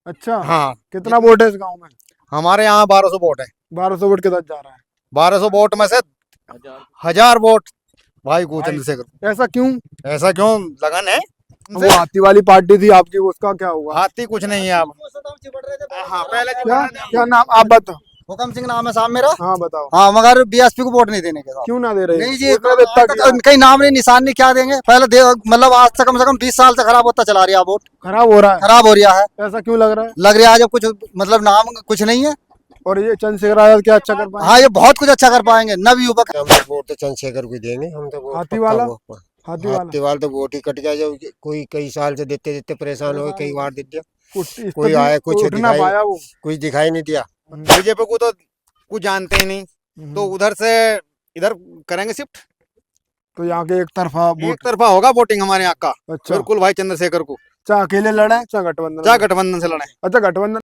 अच्छा। हाँ, कितना वोट है इस गांव में? हमारे यहाँ 1200 वोट है। 1200 वोट के साथ जा रहा है। 1200 वोट में से 1000 वोट भाई को चंद्रशेखर। ऐसा क्यों? ऐसा क्यों? लगन है वो हाथी वाली पार्टी थी आपकी, उसका क्या हुआ? हाथी कुछ नहीं है आप। हाँ, पहले क्या क्या नाम आप बताओ। हुकम सिंह नाम है साहब मेरा। हाँ बताओ। हाँ, मगर बीएसपी को वोट नहीं देने के साथ। क्यों ना दे रहे? नहीं जी, उसने तो इतना किया। कहीं नाम नहीं निशान नहीं, क्या देंगे पहले मतलब आज से कम 20 साल से खराब होता चला रहा है, वोट खराब हो रहा है। खराब हो रहा है। ऐसा क्यों लग रहा है? लग रहा है जब कुछ मतलब नाम कुछ नहीं है। और ये चंद्रशेखर आजाद क्या अच्छा कर पाए? हाँ, ये बहुत कुछ अच्छा कर पाएंगे, नव युवक। हम तो वोट तो चंद्रशेखर को देंगे। हम तो वोट हाथी पक्का वाला? वो हाथी वाला हाथी वाला तो वोट ही कट गया। जब कोई कई साल से देते देते परेशान हो गए, कई बार दे दिया, इस कोई तक आया कुछ उठ ना दिखाई पाया वो। कुछ दिखाई नहीं दिया। बीजेपी को तो कुछ जानते ही नहीं, तो उधर से इधर करेंगे शिफ्ट। तो यहाँ के एक तरफा एक वोट। तरफा होगा वोटिंग हमारे यहाँ का। अच्छा। बिल्कुल भाई चंद्रशेखर को। चाहे अकेले लड़े चाहे गठबंधन जा में। गठबंधन से लड़े। अच्छा गठबंधन।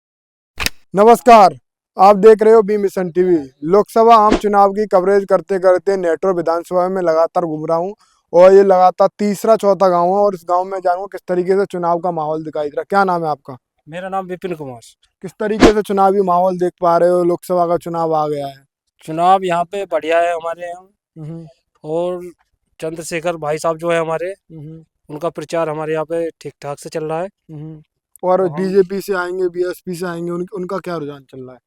नमस्कार, आप देख रहे हो बी मिशन टीवी। लोकसभा आम चुनाव की कवरेज करते करते नेटवर्क विधानसभा में लगातार घूम रहा हूँ और ये लगातार तीसरा चौथा गांव है और इस गांव में जानूंगा किस तरीके से चुनाव का माहौल दिखाई दे रहा है। क्या नाम है आपका? मेरा नाम विपिन कुमार। किस तरीके से चुनावी माहौल देख पा रहे हो? लोकसभा का चुनाव आ गया है। चुनाव यहाँ पे बढ़िया है हमारे यहाँ। हम्म, और चंद्रशेखर भाई साहब जो है हमारे, हम्म, उनका प्रचार हमारे यहाँ पे ठीक ठाक से चल रहा है। और हम- बीजेपी से आएंगे, बीएसपी से आएंगे, उनका क्या रुझान चल रहा है?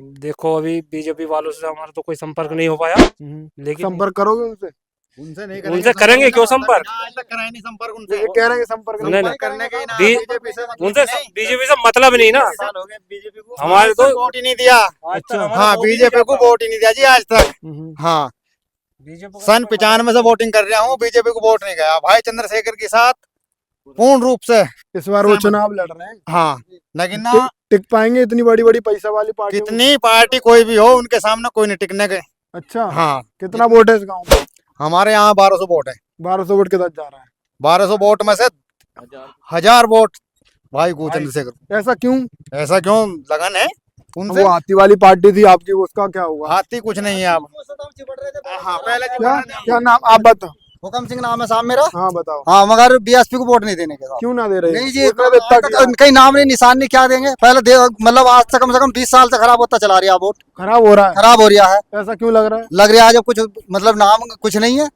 देखो अभी बीजेपी वालों से हमारा तो कोई संपर्क नहीं हो पाया, लेकिन संपर्क करोगे उनसे? उनसे नहीं उनसे करेंगे क्यों संपर्क? आज तक कराया नहीं संपर्क ये उनसे। कह रहे हैं कि संपर्क नहीं, नहीं। करने के ही ना बी- बीजेपी से मतलब उनसे नहीं। बीजेपी से मतलब नहीं ना। बीजेपी को हमारे आज तो तक वोट ही नहीं दिया। आज तक अच्छा। हमारा हाँ, वोट ही नहीं बीजेपी को जाता। वोट ही नहीं दिया जी आज तक। हाँ, बीजेपी सन 95 से वोटिंग कर रहा हूँ, बीजेपी को वोट नहीं गया। भाई चंद्रशेखर के साथ पूर्ण रूप से। इस बार वो चुनाव लड़ रहे हैं। हाँ, लेकिन ना टिक पाएंगे इतनी बड़ी बड़ी पैसा वाली पार्टी? कितनी पार्टी कोई भी हो, उनके सामने कोई नहीं टिकने के। अच्छा। हाँ, कितना वोट है इस गांव में? हमारे यहाँ 1200 वोट है। 1200 वोट के साथ जा रहा है। 1200 वोट में से 1000 वोट भाई को चंद्रशेखर। ऐसा क्यों? ऐसा क्यों? लगन है उनसे। वो हाथी वाली पार्टी थी आपकी, उसका क्या हुआ? हाथी कुछ नहीं है आप। हाँ, पहले क्या क्या नाम आप बताओ। हुकम सिंह नाम है साहब मेरा। हाँ बताओ। हाँ, मगर बीएसपी को वोट नहीं देने के साथ। क्यों ना दे रहे? नहीं जी, उसने तो इतना किया। कहीं नाम नहीं निशान नहीं, क्या देंगे पहले मतलब आज से कम 20 साल से खराब होता चला रहा है, वोट खराब हो रहा है। खराब हो रहा है। ऐसा क्यों लग रहा है? लग रहा है जब कुछ मतलब नाम कुछ नहीं है।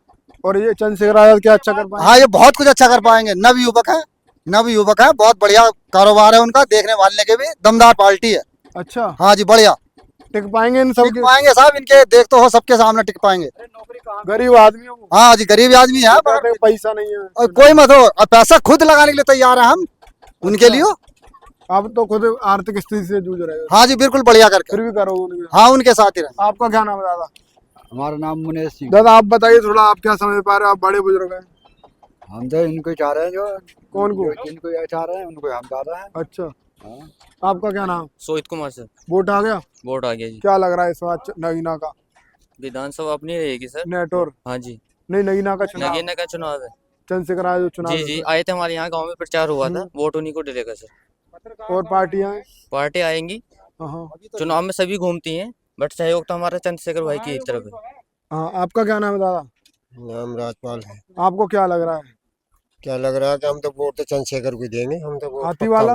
और ये चंद्रशेखर आजाद क्या अच्छा कर पाए? हाँ, ये बहुत कुछ अच्छा कर पाएंगे, नव युवक है। नव युवक है, बहुत बढ़िया कारोबार है उनका, देखने वालने के भी दमदार पार्टी है। अच्छा। हाँ जी, बढ़िया टिक पाएंगे इन सब टिक पाएंगे साहब, इनके देख तो हो सबके सामने टिक पाएंगे। गरीब आदमी हो वो। हाँ जी, गरीब आदमी है कहते हैं पैसा नहीं है। और कोई मत हो, और पैसा खुद लगाने के लिए तैयार है हम उनके लिए। आप तो खुद आर्थिक स्थिति से जूझ रहे हो, हाँ जी, बिल्कुल बढ़िया करके। फिर भी करो उनके। हाँ, उनके साथ ही रहे। आपका क्या नाम है दादा? हमारा नाम मुनेश सिंह। दादा आप बताइए थोड़ा, आप क्या समझ पा रहे हो? आप बड़े बुजुर्ग हैं। हम तो इनको ही चाह रहे हैं, जो कौन को? जिनको ये चाह रहे हैं उनको हम चाह रहे हैं। अच्छा। हाँ। आपका क्या नाम? सोहित कुमार सर। वोट आ गया? वोट आ गया जी। क्या लग रहा है इस बार नगीना का? विधानसभा अपनी रहेगी सर। नेटोर हाँ जी, नहीं, नगीना का चुनाव। नगीना का चुनाव है। चंद्रशेखर आजाद चुनाव जी जी, है। आए थे हमारे यहाँ गांव में प्रचार हुआ था, वोट उन्हीं को डलेगा सर। और पार्टियां? पार्टी आएंगी, हाँ चुनाव में सभी घूमती हैं, बट सहयोग तो हमारा चंद्रशेखर भाई की एक तरफ है। हाँ। आपका क्या नाम है दादा? नाम राजपाल है। आपको क्या लग रहा है? क्या लग रहा है कि हम तो वोट तो चंद्रशेखर को देंगे। हम तो वोट हाथी पक्का वाला?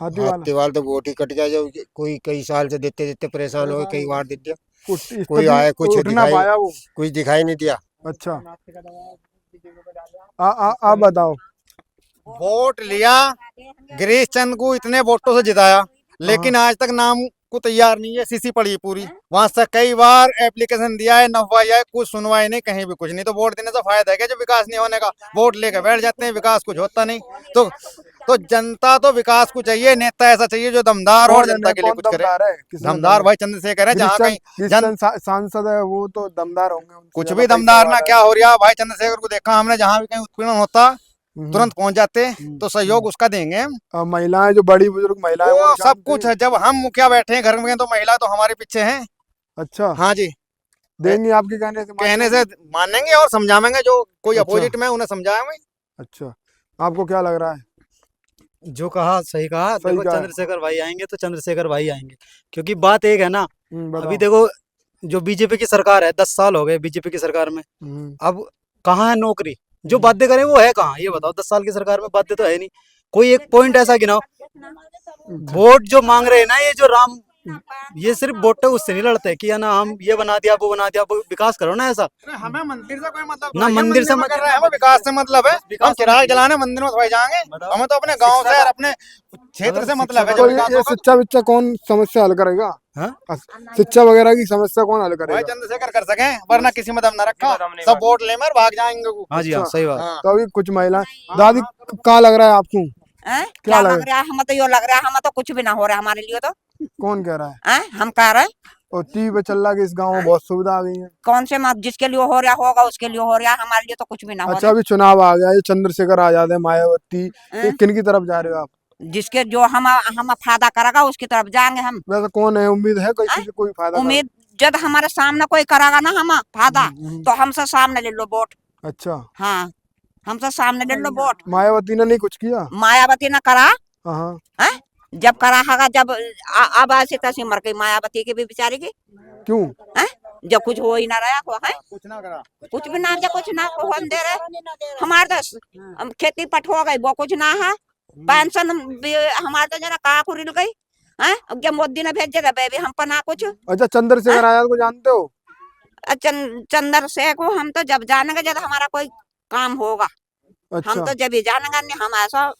हाथी हाथी वाला वाला तो वोट ही कट गया। जब कोई कई साल से देते देते परेशान हो गए, कई बार दे दिया, इस कोई तक आया कुछ उठ ना दिखाई पाया वो। कुछ दिखाई नहीं दिया। अच्छा। आप बताओ। वोट लिया, गिरीश चंद को इतने वोटों से जिताया, लेकिन आज तक नाम को तैयार नहीं है। सीसी पड़ी है पूरी। वहां से कई बार एप्लीकेशन दिया है, नफवाई है, कुछ सुनवाई नहीं, कहीं भी कुछ नहीं। तो वोट देने से फायदा है क्या? जो विकास नहीं होने का, वोट लेकर बैठ जाते हैं, विकास कुछ होता नहीं। तो जनता तो विकास को चाहिए, नेता ऐसा चाहिए जो दमदार और जनता के लिए कुछ करे। दमदार है? किसमें दमदार भाई चंद्रशेखर है। जहाँ कहीं सांसद है वो तो दमदार होंगे। उनसे कुछ ज्यादा भी पैसा दमदार ना वाला क्या हो रहा भाई चंद्रशेखर को देखा हमने, जहाँ भी कहीं उत्पीड़न होता तुरंत पहुंच जाते, तो सहयोग उसका देंगे हम। और महिलाएं, जो बड़ी बुजुर्ग महिलाएं, वो सब जानते कुछ हैं। है। जब हम मुखिया बैठे हैं घर में, तो महिला तो हमारे पीछे हैं। अच्छा। हाँ जी, देंगे आपके कहने से? कहने से मानेंगे और समझावेंगे। जो कोई अच्छा। अपोजिट में उन्हें समझाएंगे। अच्छा। आपको क्या लग रहा है? जो कहा सही कहा। सही देखो कहा है। चंद्रशेखर भाई आएंगे तो चंद्रशेखर भाई आएंगे, क्योंकि बात एक है ना। बताओ। अभी देखो, जो बीजेपी की सरकार है, 10 साल हो गए बीजेपी की सरकार में। अब कहाँ है नौकरी? जो बातें करें वो है कहाँ, ये बताओ। 10 साल की सरकार में बातें तो है नहीं। कोई एक पॉइंट ऐसा गिनाओ वोट जो मांग रहे हैं ना, ये जो राम, ये सिर्फ वोट उससे नहीं लड़ते कि है ना हम ये बना दिया वो बना दिया, वो विकास करो ना ऐसा। हमें मंदिर से कोई मतलब ना नहीं है, मंदिर से में मतलब कर रहे हैं, हमें विकास से मतलब है। हम चिराग जलाने मंदिर में थोड़ी जाएंगे, हमें तो अपने गांव से और अपने क्षेत्र से मतलब है। तो जब ये विकास ये होगा शिक्षा विक्षा कौन समस्या हल करेगा? हाँ? शिक्षा वगैरह की समस्या कौन हल भाई करेगा? चंद्रशेखर कर सके, वरना किसी में दम न रखा, दम नहीं सब वोट ले मर भाग जाएंगे वो। हाँ जी हाँ, अच्छा। सही बात। हाँ। तो अभी कुछ महिला दादी क्या लग रहा है आपको? हैं? क्या क्या लग लग रहा है? हमें तो यो लग रहा है, हमें तो कुछ भी ना हो रहा है हमारे लिए तो। कौन कह रहा है? हैं? हम कह रहे हैं और टीवी पे चल रहा है कि इस गांव में बहुत सुविधा आ गई है। कौन से मत जिसके लिए हो रहा होगा उसके लिए हो रहा है, हमारे लिए तो कुछ भी ना हो अच्छा रहा अभी चुनाव आ गया, ये चंद्रशेखर आजाद है, मायावती, ये हैं? किन की तरफ जा रहे हो आप? जिसके जो हम फायदा करेगा उसकी तरफ जाएंगे हम। वैसे कौन है, उम्मीद है कोई किसी कोई फायदा उम्मीद जब हमारे सामने कोई करेगा ना हम फायदा, हम्म। तो हमसे सामने ले लो वोट। अच्छा, हाँ, हमसे सामने ले लो वोट। मायावती ने नहीं कुछ किया? मायावती ने करा हाँ। हैं? जब करा होगा, जब अब ऐसी तैसी मर गई मायावती की भी बेचारी की। क्यों? हैं? जब कुछ हो ही ना रहा हो है, कुछ ना करा। कुछ भी ना, जब कुछ ना हो हम दे रहे हमारे तो खेती पट हो गई, वो कुछ ना है। पेंशन भी हमारे तो जरा कहा खुरिल गई है, अब जब मोदी ने भेजे थे बेबी हम पर ना कुछ। अच्छा चंद्रशेखर आजाद को जानते हो? चंद्रशेखर को हम तो जब जानेंगे जब हमारा कोई काम होगा, हम अच्छा। तो जब ही जानेंगे, नहीं हम ऐसा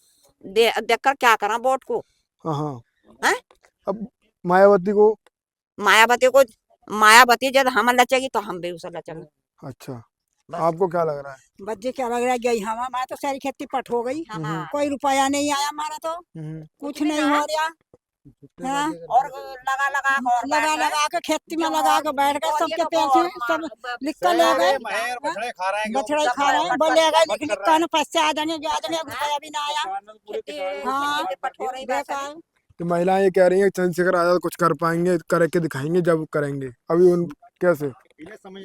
देख कर क्या करा वोट को। हाँ हाँ। हैं? अब मायावती को? मायावती जब हम लचेगी तो हम भी उसे लचेंगे। अच्छा, आपको क्या लग रहा है? बच्चे क्या लग रहा है, गई हमारा तो सारी खेती पट हो गई, कोई रुपया नहीं आया हमारा तो, कुछ नहीं हो रहा। हाँ? और लगा लगा और लगा लगा के खेती में लगा के बैठ गए, सबके पैसे सब लिख कर ले गए, महेर बछड़े खा रहे हैं, बछड़ा ही खा रहे हैं, बोले गए लिख कर पैसे आ जाएंगे, रुपया भी ना आया। हाँ, बेकार। तो महिलाएं ये कह रही हैं कि चंद्रशेखर आजाद कुछ कर पाएंगे, करके दिखाएंगे जब करेंगे, अभी उन कैसे?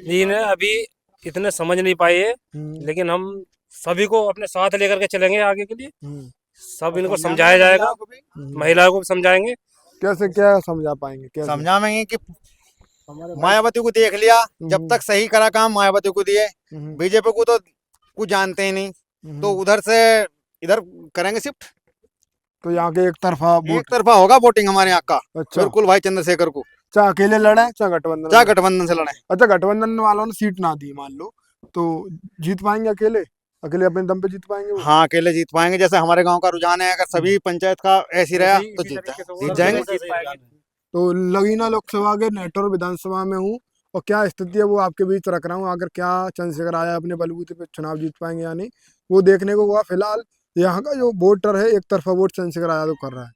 जी ने अभी इतने समझ नहीं पाए है, लेकिन हम सभी को अपने साथ लेकर के चलेंगे आगे के लिए। सब इनको समझाया जाएगा, महिलाओं को भी समझाएंगे। कैसे क्या समझा पाएंगे, कैसे? समझाएंगे कि मायावती को देख लिया, जब तक सही करा काम मायावती को दिए, बीजेपी को तो कुछ जानते ही नहीं, तो उधर से इधर करेंगे शिफ्ट। तो यहाँ के एक तरफा एक तरफा होगा वोटिंग हमारे यहाँ का। अच्छा, बिल्कुल भाई चंद्रशेखर को, चाहे अकेले लड़े चाहे गठबंधन चाहे में। गठबंधन से लड़े। अच्छा, गठबंधन वालों ने सीट ना दी मान लो, तो जीत पाएंगे? अकेले अकेले अपने दम पे जीत पाएंगे वो? हाँ अकेले जीत पाएंगे, जैसे हमारे गांव का रुझान है, अगर सभी पंचायत का ऐसी रहा तो जीत जाएंगे। तो लगीना लोकसभा के नेटौर विधानसभा में हूँ, और क्या स्थिति है वो आपके बीच रख रहा हूँ। अगर क्या चंद्रशेखर आजाद अपने बलबूते पे चुनाव जीत पाएंगे या नहीं, वो देखने को हुआ। फिलहाल यहाँ का जो वोटर है एक तरफा वोट चंद्रशेखर आजाद को कर रहा है।